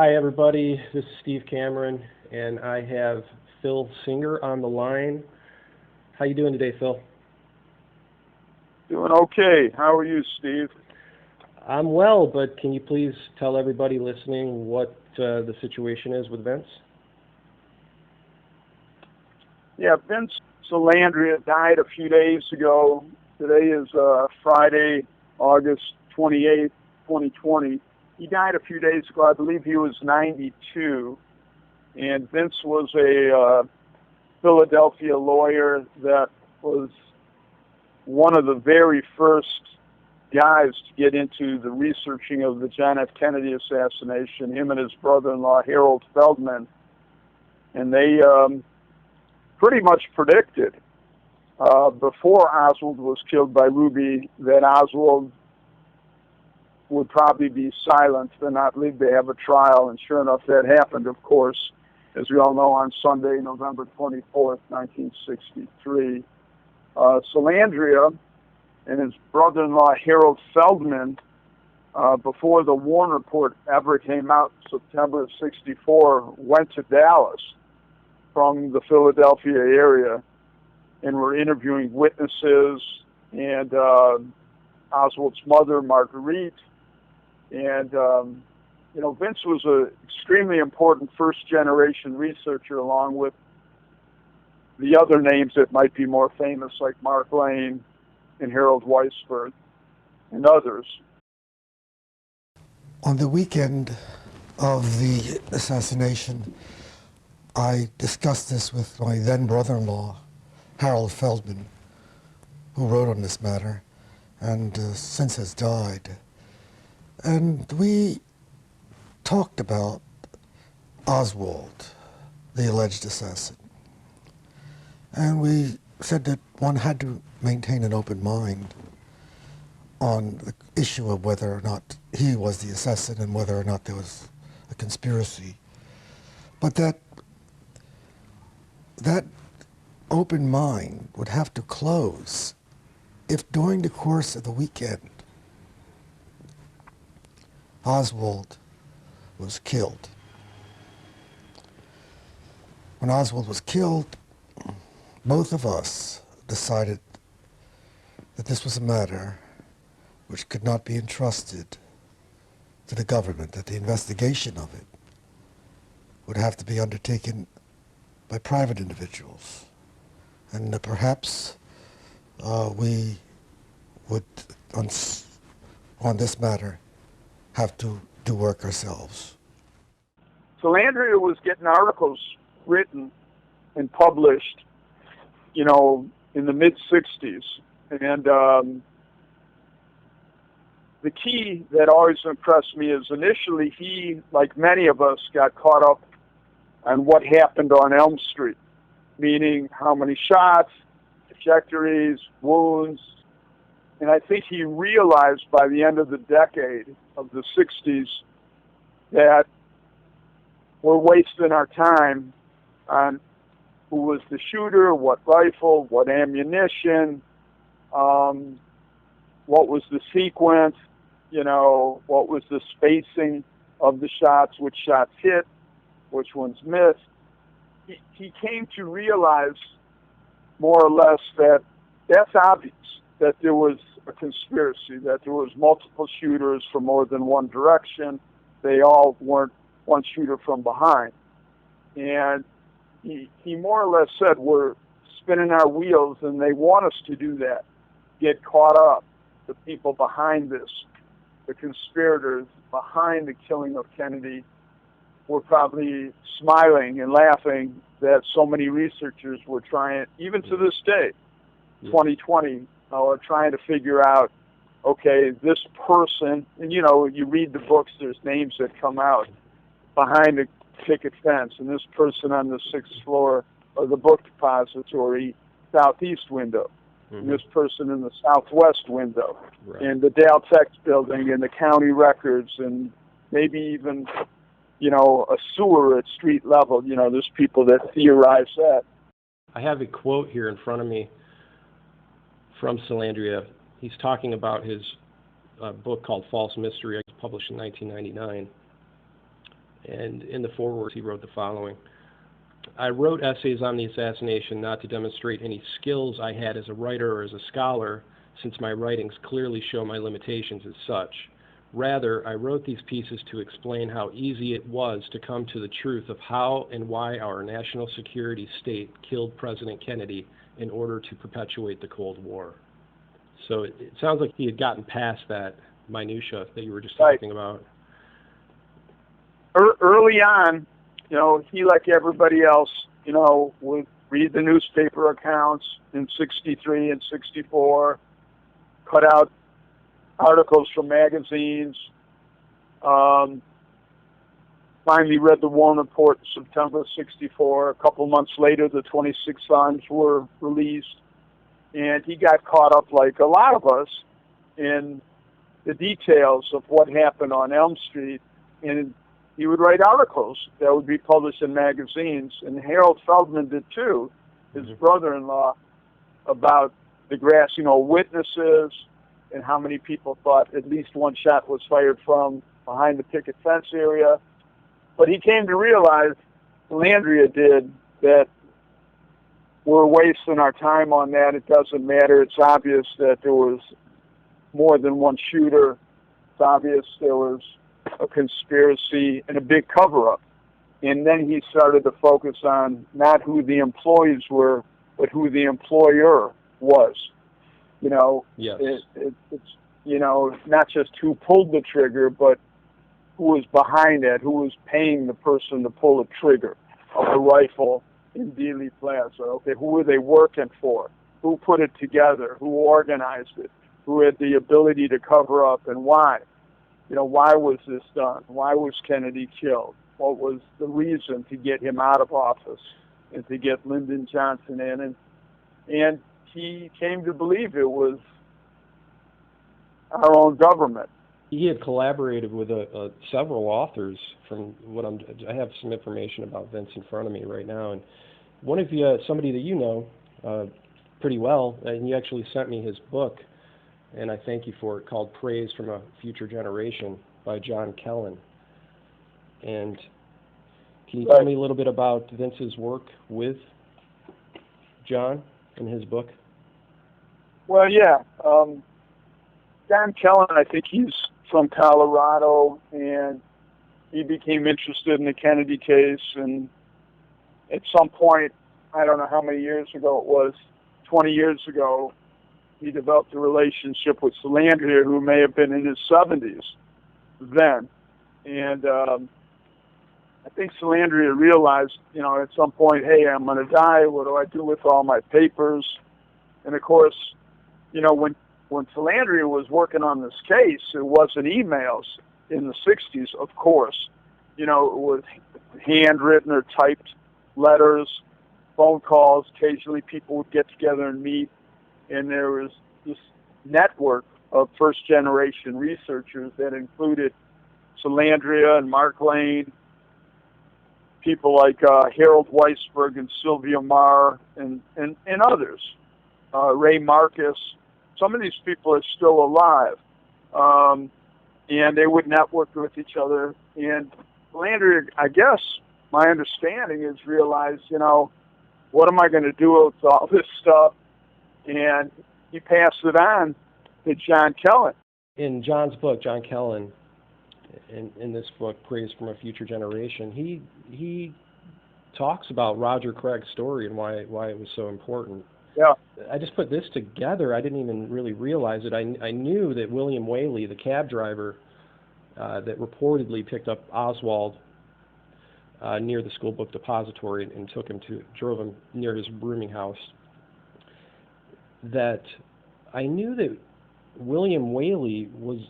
Hi, everybody. This is Steve Cameron, and I have Phil Singer on the line. How you doing today, Phil? Doing okay. How are you, Steve? I'm well, but can you please tell everybody listening what the situation is with Vince? Yeah, Vince Salandria died a few days ago. Today is Friday, August 28th, 2020. He died a few days ago. I believe he was 92. And Vince was a Philadelphia lawyer that was one of the very first guys to get into the researching of the John F. Kennedy assassination, him and his brother-in-law, Harold Feldman. And they pretty much predicted before Oswald was killed by Ruby that Oswald would probably be silenced and not live to have a trial. And sure enough, that happened, of course, as we all know, on Sunday, November 24th, 1963. Salandria and his brother-in-law, Harold Feldman, before the Warren Report ever came out in September of 64, went to Dallas from the Philadelphia area and were interviewing witnesses and Oswald's mother, Marguerite. And, Vince was an extremely important first-generation researcher, along with the other names that might be more famous, like Mark Lane and Harold Weisberg and others. On the weekend of the assassination, I discussed this with my then brother-in-law, Harold Feldman, who wrote on this matter and since has died. And we talked about Oswald, the alleged assassin. And we said that one had to maintain an open mind on the issue of whether or not he was the assassin and whether or not there was a conspiracy. But that open mind would have to close if during the course of the weekend Oswald was killed. When Oswald was killed, both of us decided that this was a matter which could not be entrusted to the government, that the investigation of it would have to be undertaken by private individuals. And perhaps we would, on this matter, have to do work ourselves. Salandria was getting articles written and published, in the mid-'60s. And the key that always impressed me is initially he, like many of us, got caught up on what happened on Elm Street, meaning how many shots, trajectories, wounds. And I think he realized by the end of the decade of the 60s that we're wasting our time on who was the shooter, what rifle, what ammunition, what was the sequence, what was the spacing of the shots, which shots hit, which ones missed. He came to realize more or less that that's obvious, that there was a conspiracy, that there was multiple shooters from more than one direction. They all weren't one shooter from behind. And he more or less said, we're spinning our wheels and they want us to do that, get caught up. The people behind this, the conspirators behind the killing of Kennedy, were probably smiling and laughing that so many researchers were trying, even to this day, 2020, are trying to figure out, okay, this person, and you read the books, there's names that come out behind the picket fence, and this person on the 6th floor of the book depository southeast window, and this person in the southwest window, and the Dale Tex building, and the county records, and maybe even, a sewer at street level. There's people that theorize that. I have a quote here in front of me from Salandria. He's talking about his book called False Mystery, published in 1999. And in the foreword, he wrote the following: I wrote essays on the assassination not to demonstrate any skills I had as a writer or as a scholar, since my writings clearly show my limitations as such. Rather, I wrote these pieces to explain how easy it was to come to the truth of how and why our national security state killed President Kennedy in order to perpetuate the Cold War. So it sounds like he had gotten past that minutia that you were just talking about. Early on, he, like everybody else, would read the newspaper accounts in 63 and 64, cut out articles from magazines, finally read the Warren Report in September 64. A couple months later, the 26 Arms were released, and he got caught up, like a lot of us, in the details of what happened on Elm Street, and he would write articles that would be published in magazines, and Harold Feldman did too, his brother-in-law, about the grassy witnesses and how many people thought at least one shot was fired from behind the picket fence area. But he came to realize, Salandria did, that we're wasting our time on that. It doesn't matter. It's obvious that there was more than one shooter. It's obvious there was a conspiracy and a big cover-up. And then he started to focus on not who the employees were, but who the employer was. Yes. It's not just who pulled the trigger, but who was behind that, who was paying the person to pull the trigger of the rifle in Dealey Plaza. Okay, who were they working for? Who put it together? Who organized it? Who had the ability to cover up, and why? Why was this done? Why was Kennedy killed? What was the reason to get him out of office and to get Lyndon Johnson in? And he came to believe it was our own government. He had collaborated with several authors. I have some information about Vince in front of me right now, and one of you, somebody that you know pretty well, and you actually sent me his book, and I thank you for it, called Praise from a Future Generation by John Kelin. And can you tell me a little bit about Vince's work with John in his book? Well, yeah. John Kelin, I think he's from Colorado, and he became interested in the Kennedy case, and at some point, I don't know how many years ago it was, 20 years ago, he developed a relationship with Salandria, who may have been in his 70s then. And I think Salandria realized, at some point, hey, I'm going to die. What do I do with all my papers? And of course, when Salandria was working on this case, it wasn't emails in the 60s, of course. It was handwritten or typed letters, phone calls. Occasionally people would get together and meet. And there was this network of first-generation researchers that included Salandria and Mark Lane, people like Harold Weisberg and Sylvia Marr, and others, Ray Marcus. Some of these people are still alive, and they would network with each other. And Salandria, I guess, my understanding is realized, what am I going to do with all this stuff? And he passed it on to John Kelin. In John's book, John Kelin, in this book, Praise from a Future Generation, he talks about Roger Craig's story and why it was so important. Yeah. I just put this together. I didn't even really realize it. I knew that William Whaley, the cab driver that reportedly picked up Oswald near the school book depository and drove him near his rooming house, that I knew that William Whaley was,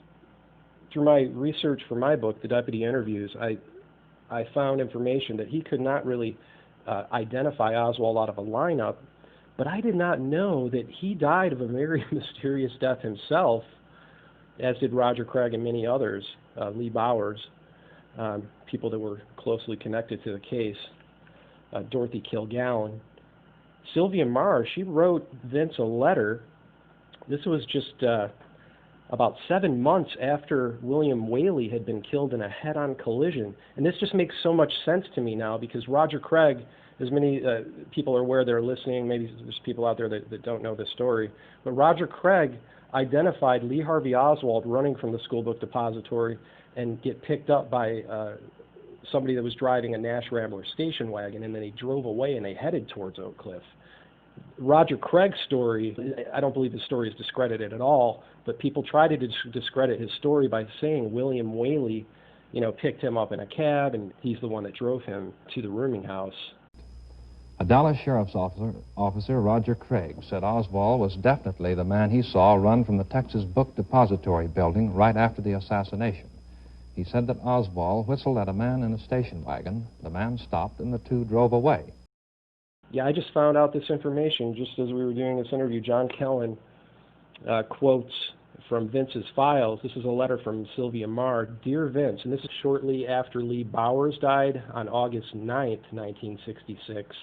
through my research for my book, The Deputy Interviews, I found information that he could not really identify Oswald out of a lineup, but I did not know that he died of a very mysterious death himself, as did Roger Craig and many others, Lee Bowers, people that were closely connected to the case, Dorothy Kilgallen. Sylvia Marr, she wrote Vince a letter. This was just about 7 months after William Whaley had been killed in a head-on collision. And this just makes so much sense to me now, because Roger Craig, as many people are aware that are listening, maybe there's people out there that don't know this story, but Roger Craig identified Lee Harvey Oswald running from the school book depository and get picked up by somebody that was driving a Nash Rambler station wagon, and then he drove away and they headed towards Oak Cliff. Roger Craig's story, I don't believe his story is discredited at all, but people try to discredit his story by saying William Whaley, picked him up in a cab and he's the one that drove him to the rooming house. A Dallas Sheriff's Officer, Roger Craig, said Oswald was definitely the man he saw run from the Texas Book Depository building right after the assassination. He said that Oswald whistled at a man in a station wagon. The man stopped and the two drove away. Yeah, I just found out this information just as we were doing this interview. John Kelin quotes from Vince's files. This is a letter from Sylvia Marr. Dear Vince, and this is shortly after Lee Bowers died on August 9th, 1966.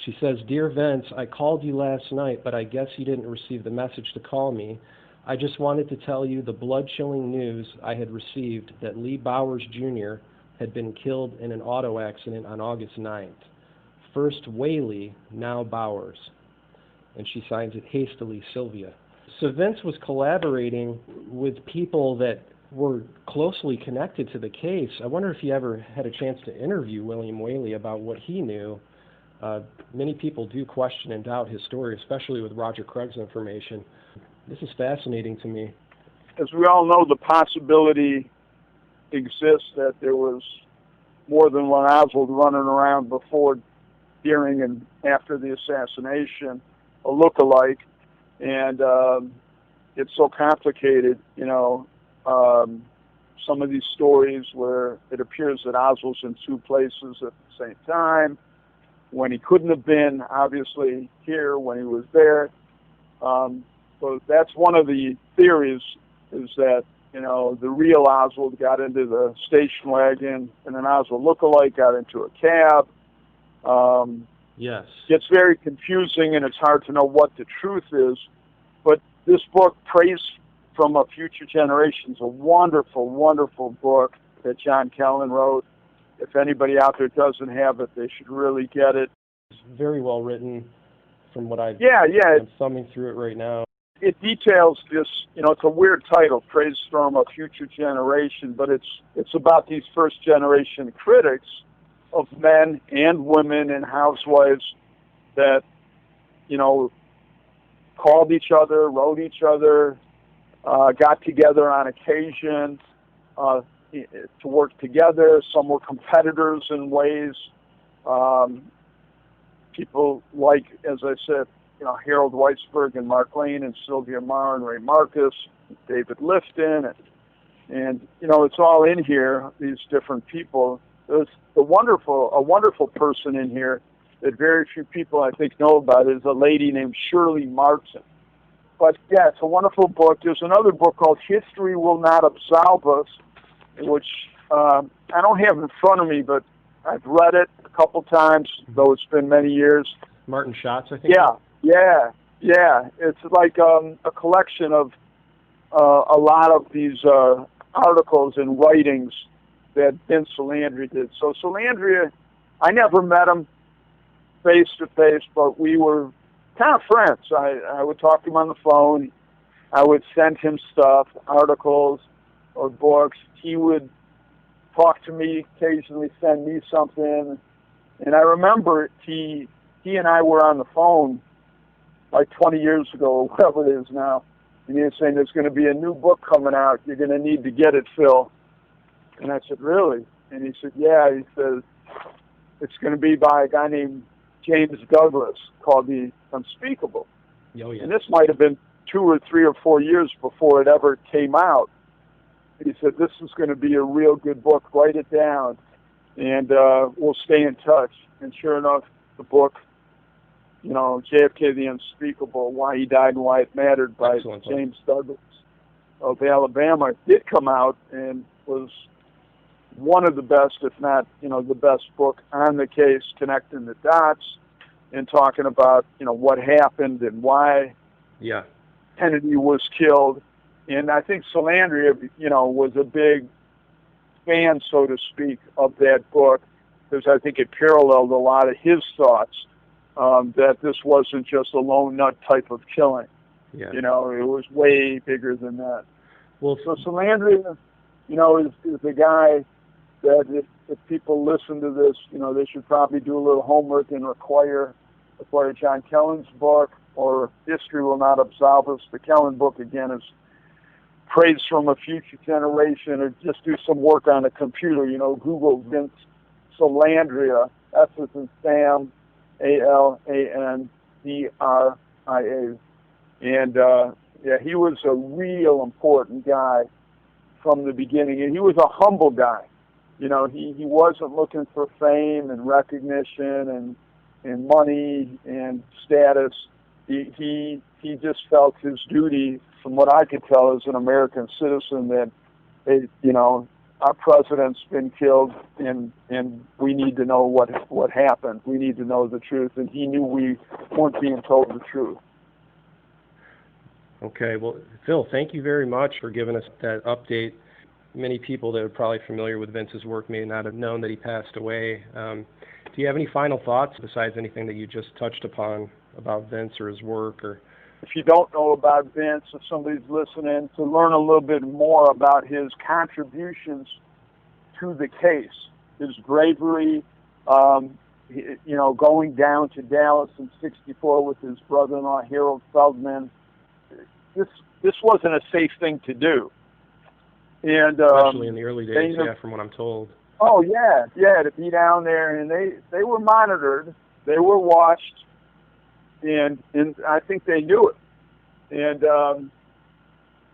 She says, Dear Vince, I called you last night, but I guess you didn't receive the message to call me. I just wanted to tell you the blood-chilling news I had received that Lee Bowers Jr. had been killed in an auto accident on August 9th. First Whaley, now Bowers. And she signs it hastily, Sylvia. So Vince was collaborating with people that were closely connected to the case. I wonder if he ever had a chance to interview William Whaley about what he knew. Many people do question and doubt his story, especially with Roger Craig's information. This is fascinating to me. As we all know, the possibility exists that there was more than one Oswald running around before, during, and after the assassination, a look-alike. And it's so complicated, some of these stories where it appears that Oswald's in two places at the same time, when he couldn't have been, obviously, here, when he was there. So that's one of the theories, is that, the real Oswald got into the station wagon, and an Oswald lookalike got into a cab. Yes. Gets very confusing, and it's hard to know what the truth is. But this book, Praise from a Future Generation, is a wonderful, wonderful book that John Kelin wrote. If anybody out there doesn't have it, they should really get it. It's very well written from what I'm thumbing through it right now. It details this, it's a weird title, Praise from a Future Generation, but it's about these first-generation critics of men and women and housewives that, called each other, wrote each other, got together on occasion to work together. Some were competitors in ways. People like, as I said, Harold Weisberg and Mark Lane and Sylvia Marr and Ray Marcus, David Lifton, and it's all in here, these different people. There's a wonderful person in here that very few people, I think, know about. Is a lady named Shirley Martin. But, yeah, it's a wonderful book. There's another book called History Will Not Absolve Us, which I don't have in front of me, but I've read it a couple times, though it's been many years. Martin Schotz, I think? Yeah. It's like a collection of a lot of these articles and writings that Vince Salandria did. So Salandria, I never met him face-to-face, but we were kind of friends. I would talk to him on the phone. I would send him stuff, articles or books. He would talk to me, occasionally send me something. And I remember he and I were on the phone like 20 years ago, or whatever it is now. And he was saying, there's going to be a new book coming out. You're going to need to get it, Phil. And I said, really? And he said, yeah. He says, it's going to be by a guy named James Douglas, called The Unspeakable. Oh, yeah. And this might have been 2 or 3 or 4 years before it ever came out. He said, this is going to be a real good book. Write it down, and we'll stay in touch. And sure enough, the book, JFK the Unspeakable, Why He Died and Why It Mattered, by Excellent. James Douglas of Alabama, did come out and was one of the best, if not, the best book on the case, connecting the dots and talking about, what happened and why Kennedy was killed. And I think Salandria, was a big fan, so to speak, of that book, because I think it paralleled a lot of his thoughts, that this wasn't just a lone nut type of killing. Yeah. It was way bigger than that. Well, So Salandria, is the guy that if people listen to this, they should probably do a little homework and acquire John Kelin's book, or History Will Not Absolve Us. The Kelin book, again, is praise from a future generation, or just do some work on a computer. Google Vince Salandria, S as in Sam, Alandria. And, he was a real important guy from the beginning. And he was a humble guy. He wasn't looking for fame and recognition and money and status. He just felt his duty, from what I could tell as an American citizen, that, our president's been killed, and we need to know what happened. We need to know the truth. And he knew we weren't being told the truth. Okay, well, Phil, thank you very much for giving us that update. Many people that are probably familiar with Vince's work may not have known that he passed away. Do you have any final thoughts besides anything that you just touched upon about Vince or his work? Or if you don't know about Vince, if somebody's listening, to learn a little bit more about his contributions to the case, his bravery, going down to Dallas in '64 with his brother-in-law Harold Feldman. This wasn't a safe thing to do, and especially in the early days, from what I'm told. Oh yeah, to be down there, and they were monitored, they were watched, and I think they knew it, and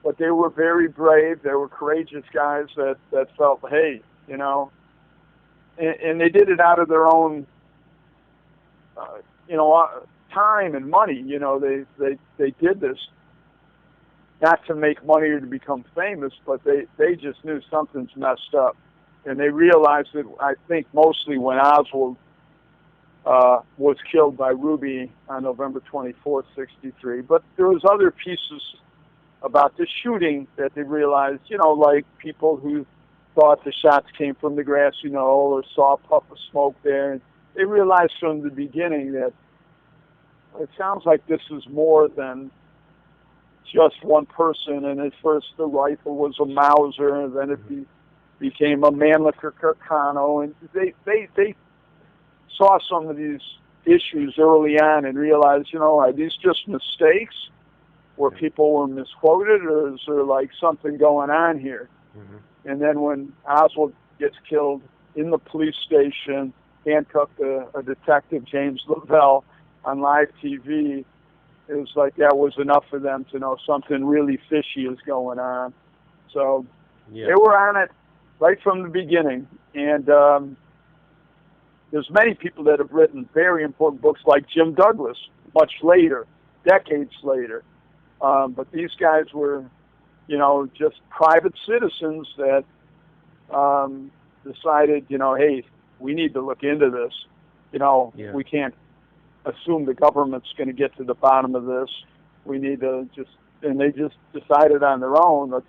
but they were very brave. They were courageous guys that felt, hey, and they did it out of their own, time and money. They did this not to make money or to become famous, but they just knew something's messed up. And they realized it, I think, mostly when Oswald was killed by Ruby on November 24th, '63. But there was other pieces about the shooting that they realized, like people who thought the shots came from the grassy knoll or saw a puff of smoke there. And they realized from the beginning that it sounds like this is more than just one person. And at first the rifle was a Mauser, and then it became a Mannlicher Carcano, and they saw some of these issues early on and realized, are these just mistakes where people were misquoted, or is there like something going on here? Mm-hmm. And then when Oswald gets killed in the police station, handcuffed a detective, James Lavelle, on live TV, it was like that was enough for them to know something really fishy is going on. So they were on it right from the beginning. And there's many people that have written very important books, like Jim Douglas, much later, decades later. But these guys were, just private citizens that decided, hey, we need to look into this. We can't assume the government's going to get to the bottom of this. We need to and they just decided on their own, let's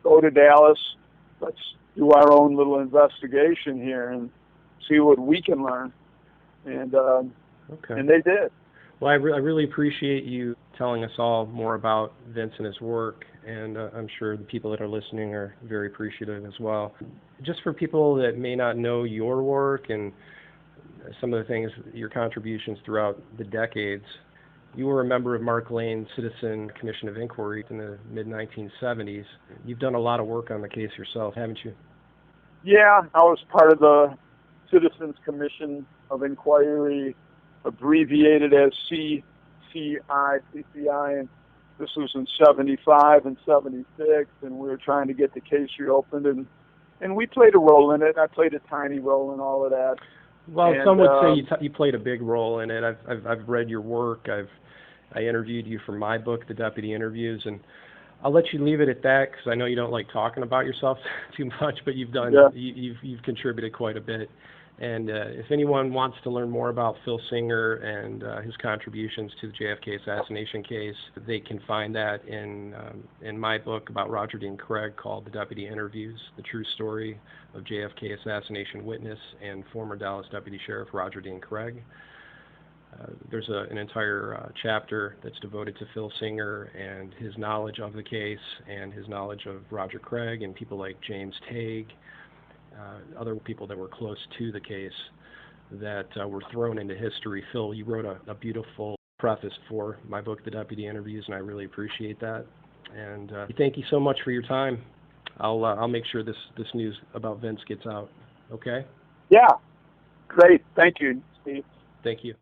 go to Dallas, let's do our own little investigation here and see what we can learn. And and they did. Well, I really appreciate you telling us all more about Vince and his work, and I'm sure the people that are listening are very appreciative as well. Just for people that may not know your work and some of the things, your contributions throughout the decades, you were a member of Mark Lane's Citizen Commission of Inquiry in the mid-1970s. You've done a lot of work on the case yourself, haven't you? Yeah, I was part of the Citizens Commission of Inquiry, abbreviated as CCI, and this was in 75 and 76, and we were trying to get the case reopened, and we played a role in it. I played a tiny role in all of that. Well, some would say you played a big role in it. I've read your work. I interviewed you for my book, The Deputy Interviews, and I'll let you leave it at that because I know you don't like talking about yourself too much, but you've done you've contributed quite a bit. And if anyone wants to learn more about Phil Singer and his contributions to the JFK assassination case, they can find that in my book about Roger Dean Craig called The Deputy Interviews, The True Story of JFK Assassination Witness and Former Dallas Deputy Sheriff Roger Dean Craig. There's an entire chapter that's devoted to Phil Singer and his knowledge of the case and his knowledge of Roger Craig and people like James Tague, other people that were close to the case that were thrown into history. Phil, you wrote a beautiful preface for my book, The Deputy Interviews, and I really appreciate that. And thank you so much for your time. I'll make sure this news about Vince gets out. Okay? Yeah. Great. Thank you, Steve. Thank you.